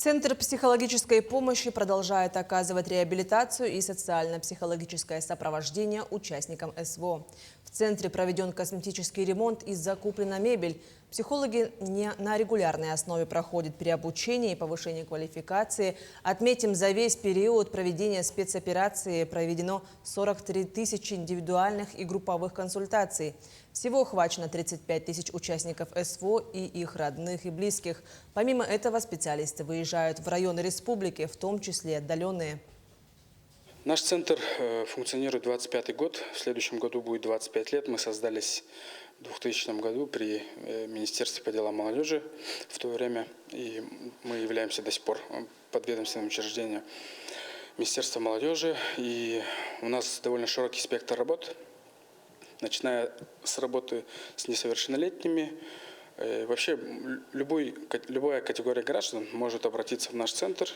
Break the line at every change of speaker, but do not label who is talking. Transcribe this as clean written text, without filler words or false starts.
Центр психологической помощи продолжает оказывать реабилитацию и социально-психологическое сопровождение участникам СВО. В центре проведен косметический ремонт и закуплена мебель. Психологи не на регулярной основе проходят переобучение и повышение квалификации. Отметим, за весь период проведения спецоперации проведено 43 тысячи индивидуальных и групповых консультаций. Всего охвачено 35 тысяч участников СВО и их родных и близких. Помимо этого, специалисты выезжают в районы республики, в том числе и отдаленные.
Наш центр функционирует 25-й год. В следующем году будет 25 лет. Мы создались в 2000 году при Министерстве по делам молодежи в то время. И мы являемся до сих пор подведомственным учреждением Министерства молодежи. И у нас довольно широкий спектр работ, начиная с работы с несовершеннолетними. Вообще любая категория граждан может обратиться в наш центр.